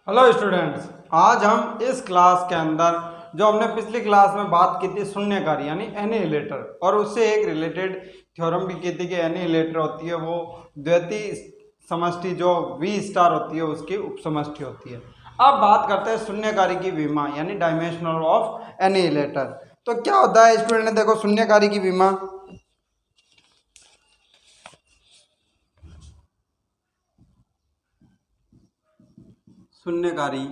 Hello students, आज हम इस क्लास के अंदर जो हमने पिछली क्लास में बात की थी शून्यकारी यानी एनिहिलेटर, और उससे एक रिलेटेड थ्योरम भी की थी कि एनिहिलेटर होती है वो द्वितीय समष्टि जो V स्टार होती है उसकी उपसमष्टि होती है। अब बात करते हैं शून्यकारी की विमा यानी डायमेंशनल ऑफ एनिहिलेटर। तो क्या होता है स्टूडेंट ने, देखो शून्यकारी की विमा शून्यकारी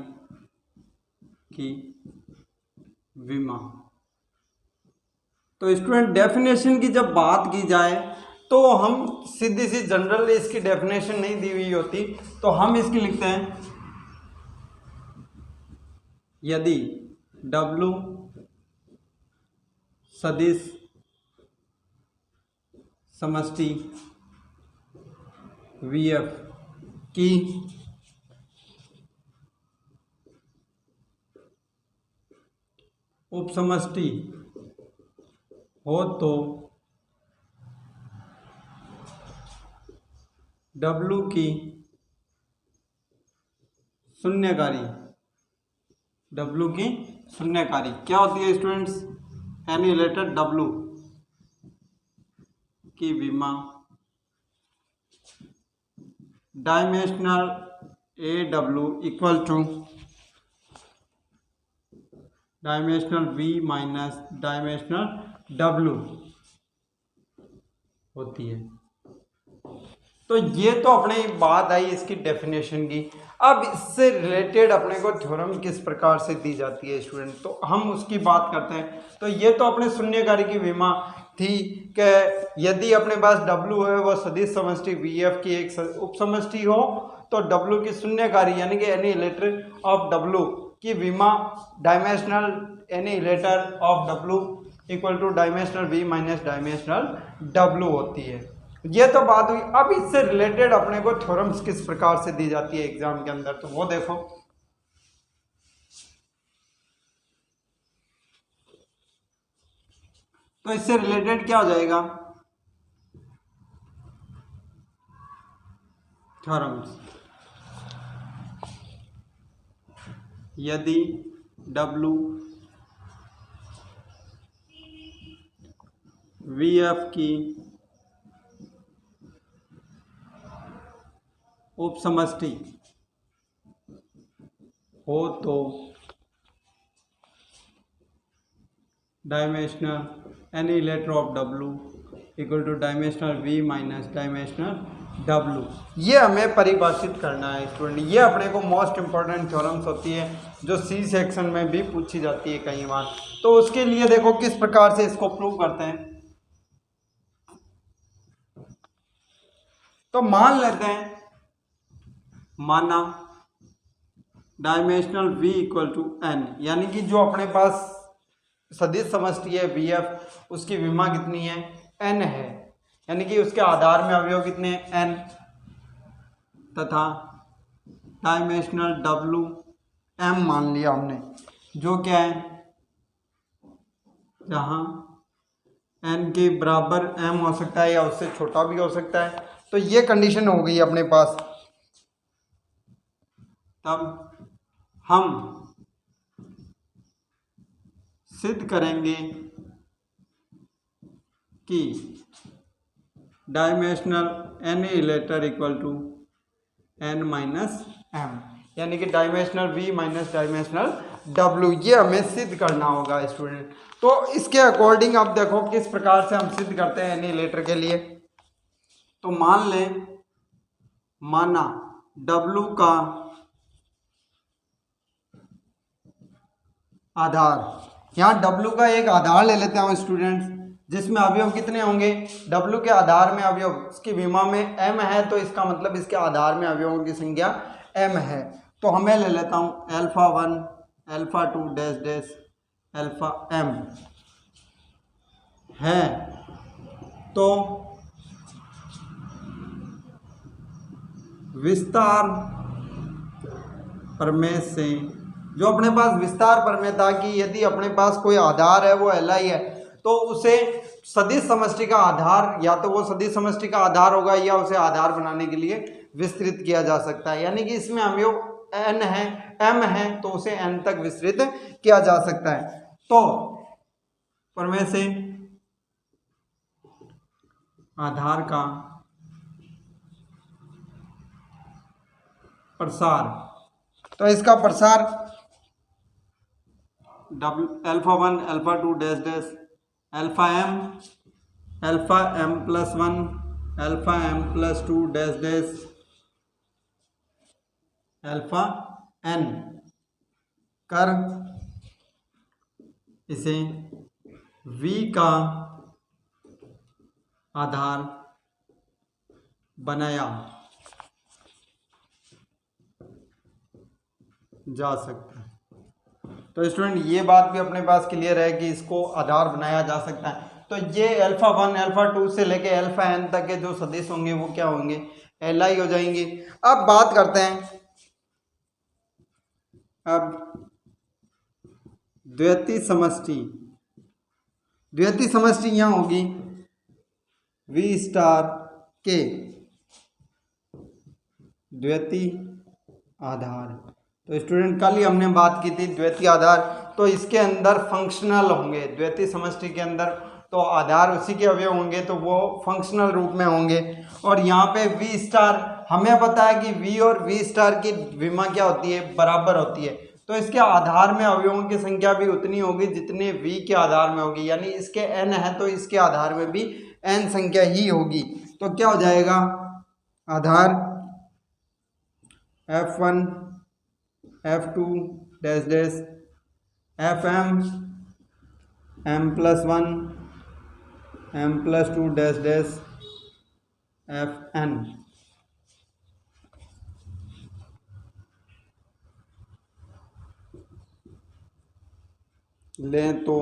की विमा। तो स्टूडेंट डेफिनेशन की जब बात की जाए तो हम सीधी सी जनरल इसकी डेफिनेशन नहीं दी हुई होती, तो हम इसकी लिखते हैं यदि W सदिश समष्टि VF की उपसमष्टि हो तो W की शून्यकारी क्या होती है स्टूडेंट्स? एनिहिलेटर W की विमा dimensional AW equal to dimensional V minus dimensional W होती है। तो ये तो अपने बात आई इसकी डेफिनेशन की। अब इससे रिलेटेड अपने को थ्योरम किस प्रकार से दी जाती है स्टूडेंट, तो हम उसकी बात करते हैं। तो ये तो अपने शून्यकारी की विमा थी कि यदि अपने पास W है वो सदिश समष्टि VF की एक उपसमष्टि हो तो W की शून्यकारी यानी कि एनिहिलेटर ऑफ W की विमा dimensional annihilator of W equal to dimensional V minus dimensional W होती है। ये तो बात हुई। अब इससे रिलेटेड अपने को थ्योरम्स किस प्रकार से दी जाती है एग्जाम के अंदर, तो वो देखो। तो इससे रिलेटेड क्या हो जाएगा? थ्योरम्स यदि W VF की उपसमष्टि हो तो dimensional annihilator of W equal to dimensional V minus dimensional W। ये हमें परिभाषित करना है स्टूडेंट। ये अपने को मोस्ट इंपॉर्टेंट थ्योरम्स होती है जो C सेक्शन में भी पूछी जाती है कई बार। तो उसके लिए देखो किस प्रकार से इसको प्रूव करते हैं। तो मान लेते हैं, माना dimensional V equal to N, यानी कि जो अपने पास सदिश समष्टि है VF उसकी विमा कितनी है? N है, यानी कि उसके आधार में अवयव कितने हैं? N, तथा डायमेंशनल W M मान लिया हमने, जो क्या है जहां N के बराबर M हो सकता है या उससे छोटा भी हो सकता है। तो ये कंडीशन हो गई अपने पास। तब हम सिद्ध करेंगे कि dimensional annihilator equal to N minus M, यानी कि dimensional V minus dimensional W। ये हमें सिद्ध करना होगा स्टूडेंट। तो इसके अकॉर्डिंग आप देखो किस प्रकार से हम सिद्ध करते हैं एनिहिलेटर के लिए। तो मान लें, माना W का आधार, यहाँ W का एक आधार ले लेते हैं स्टूडेंट्स, जिसमें अवयव कितने होंगे? W के आधार में अवयव, इसकी विमा में M है तो इसका मतलब इसके आधार में अवयवों की संख्या M है। तो हमें ले लेता हूँ alpha 1 alpha 2 dash dash alpha M है। तो विस्तार प्रमेय से जो अपने पास विस्तार प्रमेय था कि यदि अपने पास कोई आधार है वो Li है तो उसे सदिश समष्टि का आधार, या तो वो सदिश समष्टि का आधार होगा या उसे आधार बनाने के लिए विस्तृत किया जा सकता है। यानी कि इसमें अवयव n है m है तो उसे n तक विस्तृत किया जा सकता है। तो प्रमेय से आधार का प्रसार, तो इसका प्रसार alpha 1 alpha 2 dash dash alpha m plus 1 alpha m plus 2 dash dash alpha n कर इसे v का आधार बनाया जा सकता है। तो स्टूडेंट ये बात भी अपने पास क्लियर है कि इसको आधार बनाया जा सकता है। तो ये अल्फा 1 अल्फा 2 से लेके अल्फा n तक के जो सदिश होंगे वो क्या होंगे, Li हो जाएंगे। अब बात करते हैं अब द्वितीय समष्टि। द्वितीय समष्टि यहाँ होगी V स्टार के द्वितीय आधार। तो स्टूडेंट कल ही हमने बात की थी द्वितीय आधार, तो इसके अंदर फंक्शनल होंगे। द्वितीय समष्टि के अंदर तो आधार उसी के अवयव होंगे तो वो फंक्शनल रूप में होंगे। और यहाँ पे V स्टार हमें पता है कि V और V स्टार की विमा क्या होती है, बराबर होती है। तो इसके आधार में अवयवों की संख्या भी उतनी होगी जितने V के आधार में होगी, यानी इसके n है तो इसके आधार में भी n संख्या ही होगी। तो क्या हो जाएगा, आधार F1 F2 dash dash Fm m plus 1 m plus 2 dash dash Fn। लें तो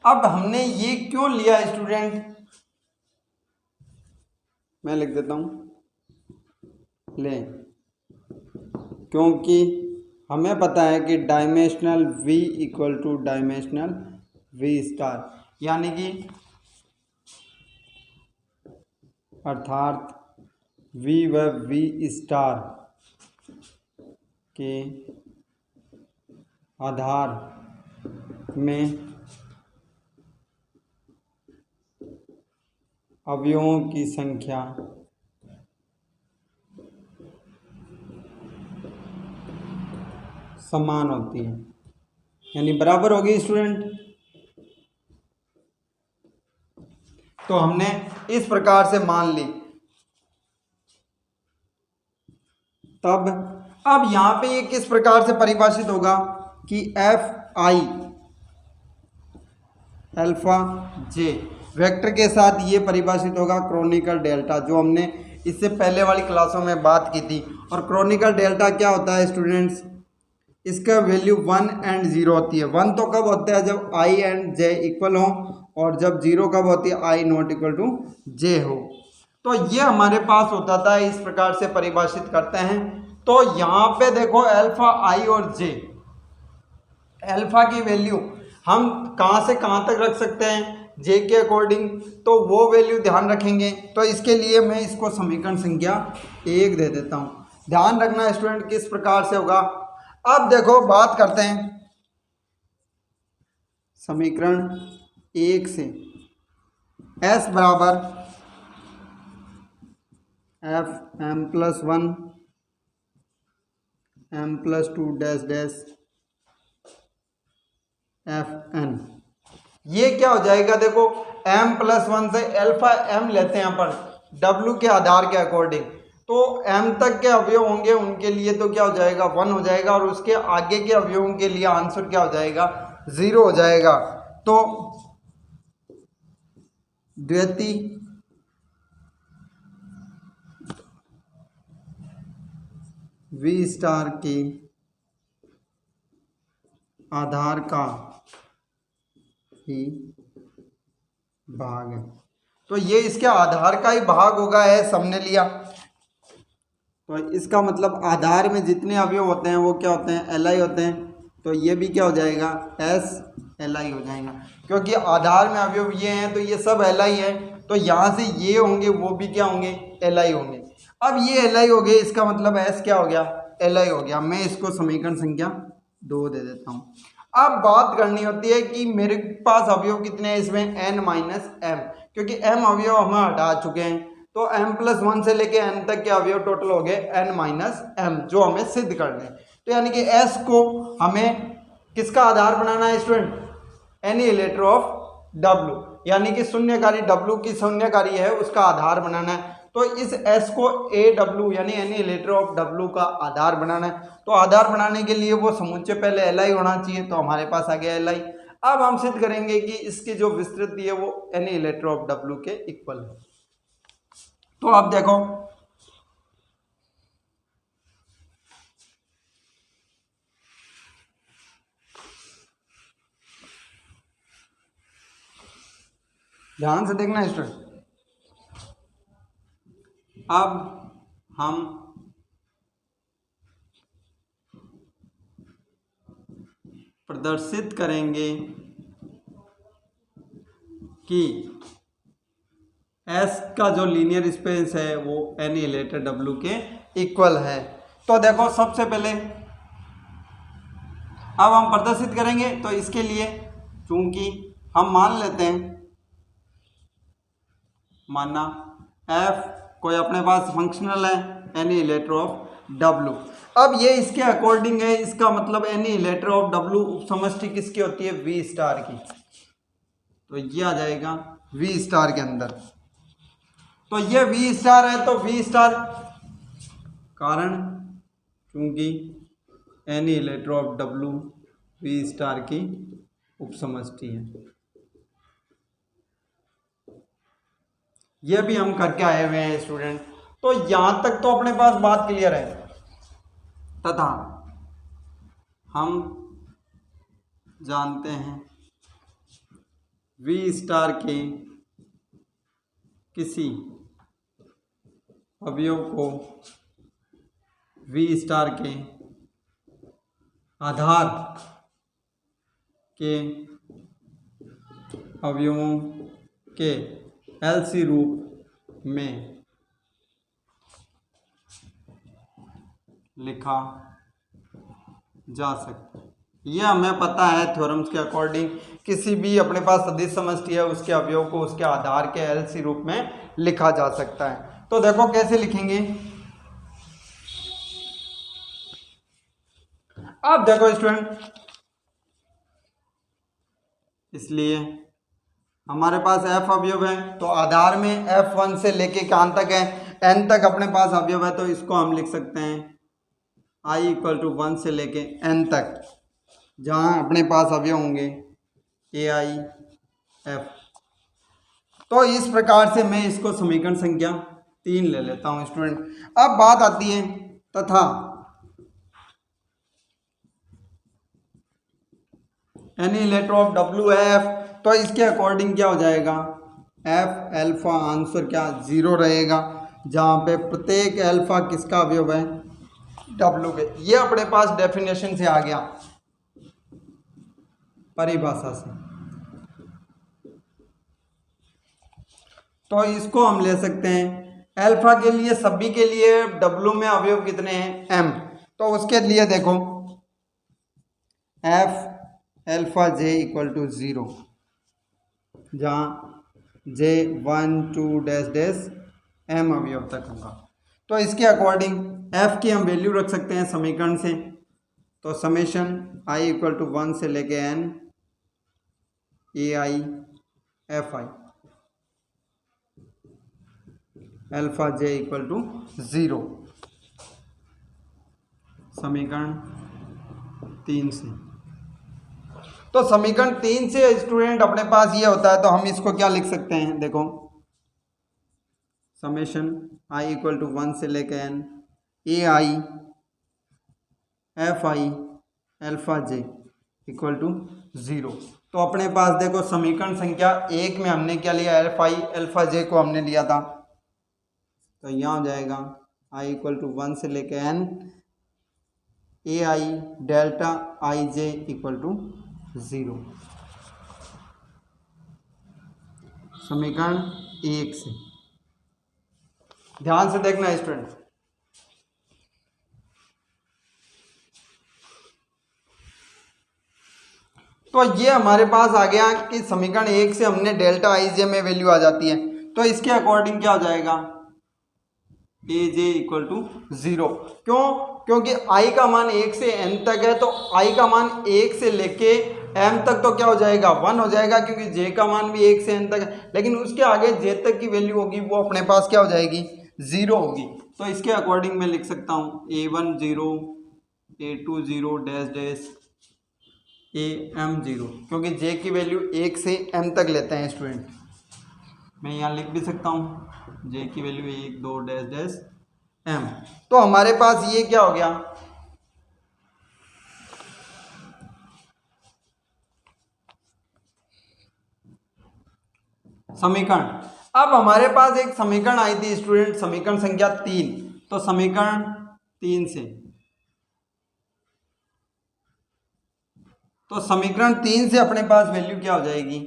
अब हमने ये क्यों लिया स्टूडेंट, मैं लिख देता हूं ले, क्योंकि हमें पता है कि dimensional V equal to dimensional V star, यानी कि अर्थात V व V स्टार के आधार में अवयवों की संख्या समान होती है, यानी बराबर होगी स्टूडेंट। तो हमने इस प्रकार से मान ली। तब अब यहां पे ये किस प्रकार से परिभाषित होगा कि Fi अल्फा जे वेक्टर के साथ ये परिभाषित होगा क्रोनिकल डेल्टा, जो हमने इससे पहले वाली क्लासों में बात की थी। और क्रोनिकल डेल्टा क्या होता है स्टूडेंट्स, इसका वैल्यू 1 एंड 0 होती है। 1 तो कब होता है, जब i एंड j इक्वल हो, और जब 0 कब होती है, i not equal to j हो। तो ये हमारे पास होता था, इस प्रकार से परिभाषित करते हैं। तो यहाँ पे देखो अल्फा i और j, अल्फा की वैल्यू हम कहाँ से कहाँ तक रख सकते हैं, j के अकॉर्डिंग, तो वो वैल्यू ध्यान रखेंगे। तो इसके लिए मैं इसको समीकरण संख्या 1 दे देता हूँ। ध्यान रखना स्टूडेंट किस प्रकार से होगा। अब देखो बात करते हैं समीकरण 1 से, s बराबर f m plus 1 m plus 2 dash dash Fn। ये क्या हो जाएगा, देखो m प्लस 1 से अल्फा m लेते हैं यहाँ पर w के आधार के अकॉर्डिंग, तो m तक के अवयव होंगे उनके लिए तो क्या हो जाएगा 1 हो जाएगा, और उसके आगे के अवयवों के लिए आंसर क्या हो जाएगा 0 हो जाएगा। तो द्वितीय V स्टार के आधार का ही भाग है। तो ये इसके आधार का ही भाग होगा, है सबने लिया। तो इसका मतलब आधार में जितने अवयव होते हैं वो क्या होते हैं, Li होते हैं। तो ये भी क्या हो जाएगा, S Li हो जाएगा, क्योंकि आधार में अवयव ये हैं तो ये सब Li है। तो यहाँ से ये होंगे वो भी क्या होंगे, Li होंगे। अब ये Li हो गए, इसका मतलब S क्या हो गया, एल आई हो गया। मैं इसको समीकरण संख्या 2 दे देता हूँ। अब बात करनी होती है कि मेरे पास अवयव कितने हैं इसमें, n माइनस एम, क्योंकि m अवयव हम हटा चुके हैं, तो m+1 से लेके n तक के अवयव टोटल हो गए n माइनस एम, जो हमें सिद्ध करने हैं। तो यानी कि s को हमें किसका आधार बनाना है स्टूडेंट, एनिहिलेटर ऑफ w, यानी कि शून्यकारी w की शून्यकारी है उसका आधार बनाना है। तो इस s को AW यानी एनिहिलेटर ऑफ w का आधार बनाना है। तो आधार बनाने के लिए वो समुच्चय पहले Li होना चाहिए, तो हमारे पास आ गया Li। अब हम सिद्ध करेंगे कि इसकी जो विस्तृति है वो एनिहिलेटर ऑफ w के इक्वल है। तो आप देखो ध्यान से देखना स्टूडेंट। अब हम प्रदर्शित करेंगे कि S का जो लीनियर स्पेस है वो एनिहिलेटर W के इक्वल है। तो देखो सबसे पहले अब हम प्रदर्शित करेंगे, तो इसके लिए चूंकि हम मान लेते हैं, मानना F कोई अपने पास फंक्शनल है एनिहिलेटर ऑफ W। अब ये इसके अकॉर्डिंग है, इसका मतलब एनिहिलेटर ऑफ W उपसमष्टि किसकी होती है, V स्टार की। तो ये आ जाएगा V स्टार के अंदर। तो ये V स्टार है, तो V स्टार कारण क्योंकि एनिहिलेटर ऑफ W V स्टार की उपसमष्टि है। ये भी हम करके आए हुए हैं स्टूडेंट। तो यहां तक तो अपने पास बात क्लियर है, तथा हम जानते हैं V स्टार के किसी अवयव को V स्टार के आधार के अवयवों के LC रूप में लिखा जा सकता है। यह हमें पता है थ्योरम्स के अकॉर्डिंग, किसी भी अपने पास सदिश समष्टि है उसके अवयव को उसके आधार के LC रूप में लिखा जा सकता है। तो देखो कैसे लिखेंगे। अब देखो स्टूडेंट, इसलिए हमारे पास f अवयव है, तो आधार में f1 से लेके कहां तक है, n तक अपने पास अवयव है, तो इसको हम लिख सकते हैं i = 1 से लेके n तक, जहां अपने पास अवयव होंगे ai f। तो इस प्रकार से मैं इसको समीकरण संख्या 3 ले लेता हूं स्टूडेंट। अब बात आती है तथा एनिहिलेटर ऑफ W है f, तो इसके अकॉर्डिंग क्या हो जाएगा, f अल्फा आंसर क्या 0 रहेगा, जहां पे प्रत्येक अल्फा किसका अवयव है, W के। ये अपने पास डेफिनेशन से आ गया, परिभाषा से। तो इसको हम ले सकते हैं अल्फा के लिए, सभी के लिए W में अवयव कितने हैं, m। तो उसके लिए देखो f अल्फा j = 0, जहाँ j 1 2 डैश डैश m अवयव तक होगा। तो इसके अकॉर्डिंग f की हम वैल्यू रख सकते हैं समीकरण से। तो समेशन i = 1 से लेके n ai fi alpha j = 0, समीकरण 3 से। तो समीकरण 3 से स्टूडेंट अपने पास ये होता है, तो हम इसको क्या लिख सकते हैं, देखो समेशन i = 1 से लेके n ai fi alpha j = 0। तो अपने पास देखो समीकरण संख्या 1 में हमने क्या लिया, fi अल्फा j को हमने लिया था, तो यहाँ हो जाएगा i = 1 से लेके n ai डेल्टा ij = 0, समीकरण 1 से। ध्यान से देखना स्टूडेंट। तो ये हमारे पास आ गया कि समीकरण 1 से हमने डेल्टा आई जे में वैल्यू आ जाती है, तो इसके अकॉर्डिंग क्या हो जाएगा, ए जे इक्वल टू 0। क्यों? क्योंकि आई का मान 1 से n तक है, तो आई का मान 1 से लेके m तक तो क्या हो जाएगा, 1 हो जाएगा, क्योंकि j का मान भी 1 से n तक है, लेकिन उसके आगे j तक की वैल्यू होगी वो अपने पास क्या हो जाएगी, 0 होगी। तो इसके अकॉर्डिंग मैं लिख सकता हूँ a1 0, a2 0 dash dash am 0, क्योंकि j की वैल्यू 1 से m तक लेते हैं स्टूडेंट। मैं यहाँ लिख भी सकता हूँ j की वैल्यू 1 2 डैश डैश m। तो हमारे पास ये क्या हो गया, समीकरण। अब हमारे पास एक समीकरण आई थी स्टूडेंट, समीकरण संख्या 3। तो समीकरण 3 से, तो समीकरण 3 से अपने पास वैल्यू क्या हो जाएगी,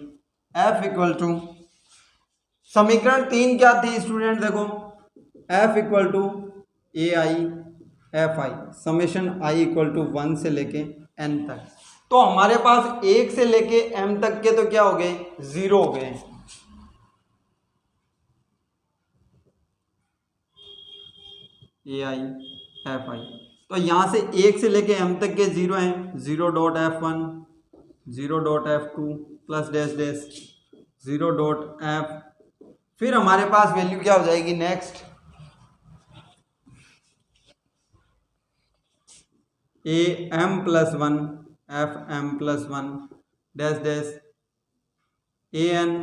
f इक्वल टू, समीकरण 3 क्या थी स्टूडेंट, देखो f equal to A I F I summation I equal to 1 से लेके n तक। तो हमारे पास 1 से लेके m तक के तो क्या हो गए, 0 हो गए। ए आई एफ आई, तो यहाँ से 1 से लेके m तक के 0 हैं, 0.f1 0.f2 plus dash dash 0.f, फिर हमारे पास वैल्यू क्या हो जाएगी next, A M plus 1 F M plus 1 dash dash A N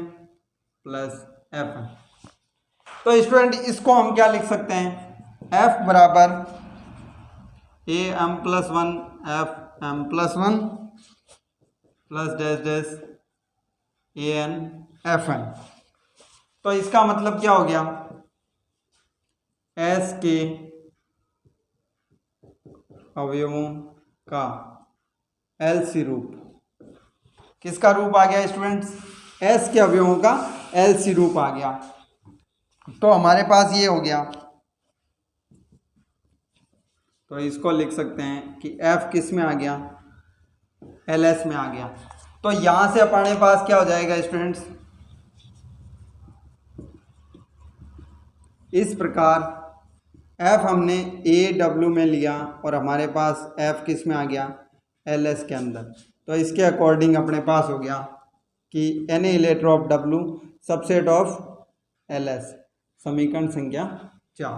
plus F N. तो स्टूडेंट इसको हम क्या लिख सकते हैं, f बराबर A M plus 1 F M plus 1 plus dash dash A N F N. तो इसका मतलब क्या हो गया, s के अवयवों का एलसी रूप, किसका रूप आ गया स्टूडेंट्स, s के अवयवों का एलसी रूप आ गया। तो हमारे पास ये हो गया, तो इसको लिख सकते हैं कि f किस में आ गया, ls में आ गया। तो यहां से अपने पास क्या हो जाएगा स्टूडेंट्स, इस प्रकार f हमने ए डब्ल्यू में लिया और हमारे पास f किस में आ गया, ls के अंदर। तो इसके अकॉर्डिंग अपने पास हो गया कि annihilator of w subset of ls, समीकरण संख्या 4।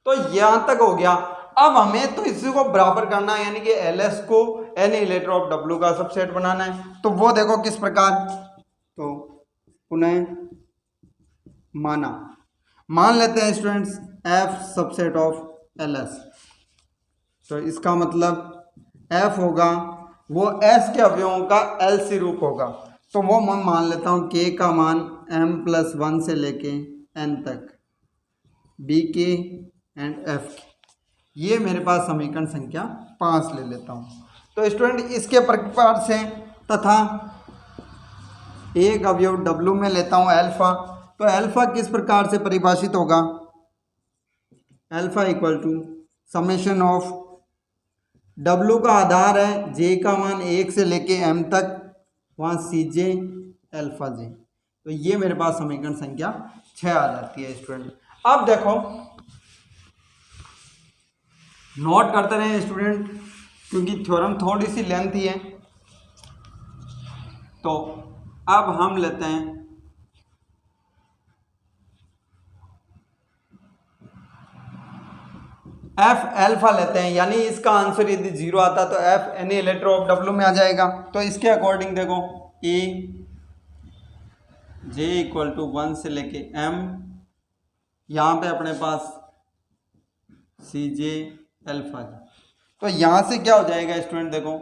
तो यहाँ तक हो गया। अब हमें तो इसी को बराबर करना है, यानी कि ls को एनिहिलेटर ऑफ w का सबसेट बनाना है। तो वो देखो किस प्रकार, तो पुनः मान लेते हैं students f subset of ls। तो इसका मतलब f होगा वो s के अवयवों का LC रूप होगा। तो वो मैं मान लेता हूँ k का मान m प्लस 1 से लेके n तक, b के एंड f के। ये मेरे पास समीकरण संख्या 5 ले लेता हूँ। तो स्टूडेंट इसके प्रकार से तथा एक अवयव w में लेता हूँ अल्फा। तो अल्फा किस प्रकार से परिभाषित होगा, alpha equal to summation of w का आधार है j का मान 1 से लेके m तक, वहाँ सी जे अल्फा j। तो ये मेरे पास समीकरण संख्या 6 आ जाती है स्टूडेंट। अब देखो नोट करते रहे स्टूडेंट, क्योंकि थ्योरम थोड़ी सी लेंथी है। तो अब हम लेते हैं एफ अल्फा लेते हैं, यानी इसका आंसर यदि 0 आता तो एफ एनिहिलेटर ऑफ w में आ जाएगा। तो इसके अकॉर्डिंग देखो ए जे इक्वल टू 1 से लेके m, यहाँ पे अपने पास सी जे अल्फा। तो यहाँ से क्या हो जाएगा स्टूडेंट, देखो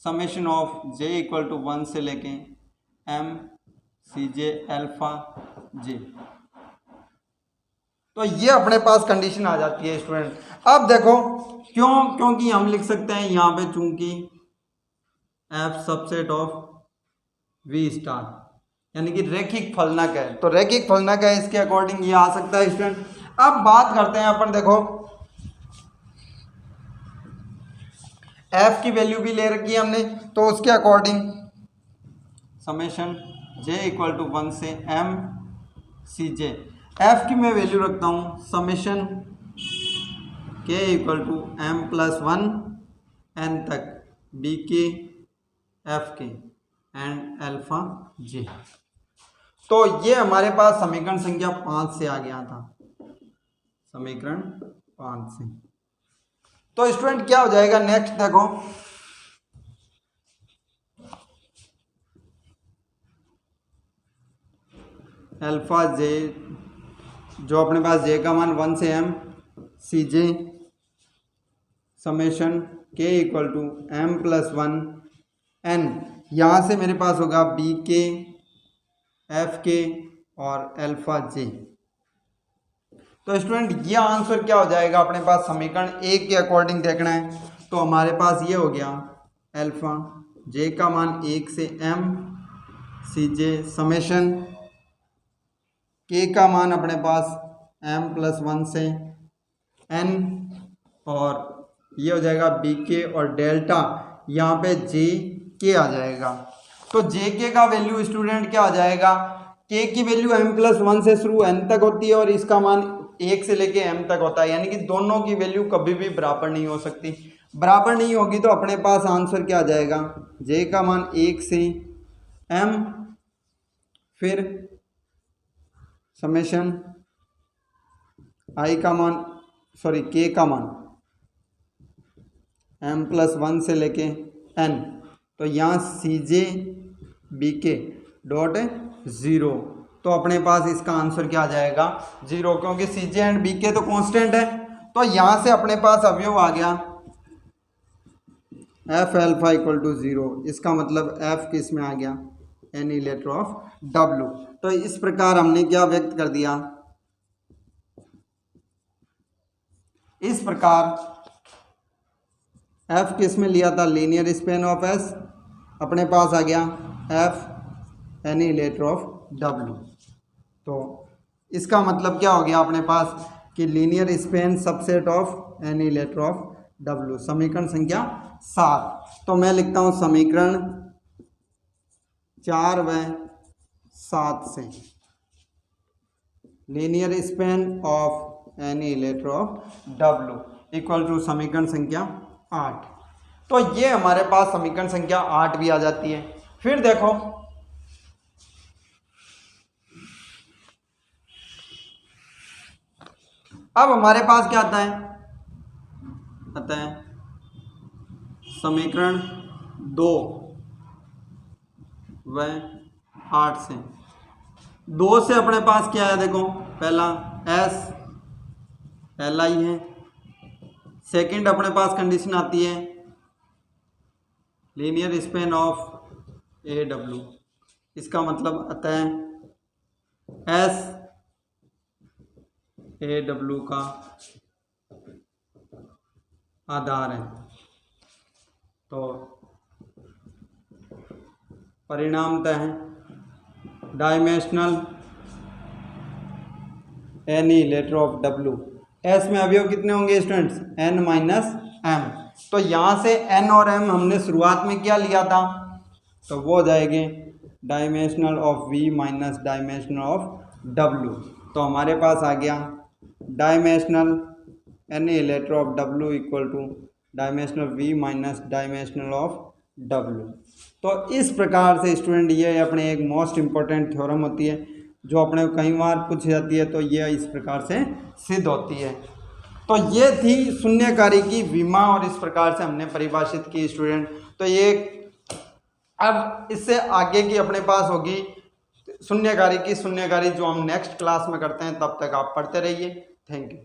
summation of j equal to 1 से लेके m C J alpha j। तो ये अपने पास कंडीशन आ जाती है स्टूडेंट। अब देखो क्योंकि हम लिख सकते हैं यहाँ पे चूंकि f subset of v star, यानी कि रैखिक फलनक है। तो रैखिक फलनक है, इसके अकॉर्डिंग ये आ सकता है स्टूडेंट। अब बात करते हैं अपन, देखो एफ की वैल्यू भी ले रखी है हमने, तो उसके according summation J equal to 1 से एम सी जे, एफ की मैं वैल्यू रखता हूँ summation K equal to M plus 1 N तक B K F K and alpha J. तो ये हमारे पास समीकरण संख्या 5 से आ गया था, समीकरण 5 से। तो स्टूडेंट क्या हो जाएगा नेक्स्ट, देखो अल्फा जे, जो अपने पास जे का मान 1 से M C J summation K equal to M plus 1 N, यहाँ से मेरे पास होगा बी के एफ के और अल्फा जे। तो स्टूडेंट ये आंसर क्या हो जाएगा, अपने पास समीकरण 1 के अकॉर्डिंग देखना है, तो हमारे पास ये हो गया अल्फा जे का मान 1 से एम सी जे समेशन के का मान अपने पास एम प्लस 1 से एन, और ये हो जाएगा बी के और डेल्टा यहाँ पे जे के आ जाएगा। तो जे के का वैल्यू स्टूडेंट क्या आ जाएगा, के की वैल्यू एम प्लस 1 से शुरू एन तक होती है और इसका मान 1 से लेके एम तक होता है, यानी कि दोनों की वैल्यू कभी भी बराबर नहीं हो सकती। बराबर नहीं होगी तो अपने पास आंसर क्या आ जाएगा, जे का मान 1 से एम, फिर समेशन आई का मान के का मान एम प्लस 1 से लेके एन, तो यहाँ सी जे बी के डॉट 0, तो अपने पास इसका आंसर क्या आ जाएगा 0, क्योंकि सी जे एंड बी के तो कांस्टेंट है। तो यहाँ से अपने पास अवयव आ गया एफ एल्फा इक्वल टू 0, इसका मतलब एफ किस में आ गया, एनी लेटर ऑफ डब्ल्यू। तो इस प्रकार हमने क्या व्यक्त कर दिया, इस प्रकार एफ किस में लिया था, लीनियर स्पेन ऑफ एस, अपने पास आ गया F annihilator of W. तो इसका मतलब क्या हो गया अपने पास कि linear span subset of annihilator of W, समीकरण संख्या 7। तो मैं लिखता हूँ समीकरण 4 व 7 से linear span of annihilator of W equal to समीकरण संख्या 8। तो ये हमारे पास समीकरण संख्या 8 भी आ जाती है। फिर देखो अब हमारे पास क्या आता है समीकरण 2 व 8 से। 2 से अपने पास क्या है, देखो पहला एस एल आई है, सेकंड अपने पास कंडीशन आती है linear span of A W, इसका मतलब आता है एस ए डब्ल्यू का आधार है। तो परिणामतः है dimensional annihilator of W. S में अवयव कितने होंगे स्टूडेंट्स, एन माइनस एम। तो यहाँ से एन और एम हमने शुरुआत में क्या लिया था, तो वो हो जाएंगे dimensional of V minus dimensional of W. तो हमारे पास आ गया dimensional annihilator of W equal to dimensional V minus dimensional of W. तो इस प्रकार से स्टूडेंट ये अपने एक मोस्ट इम्पोर्टेंट थ्योरम होती है जो अपने को कई बार पूछी जाती है, तो ये इस प्रकार से सिद्ध होती है। तो ये थी शून्यकारी की विमा और इस प्रकार से हमने परिभाषित की स्टूडेंट। तो ये अब इससे आगे की अपने पास होगी शून्यकारी जो हम नेक्स्ट क्लास में करते हैं। तब तक आप पढ़ते रहिए। Thank you.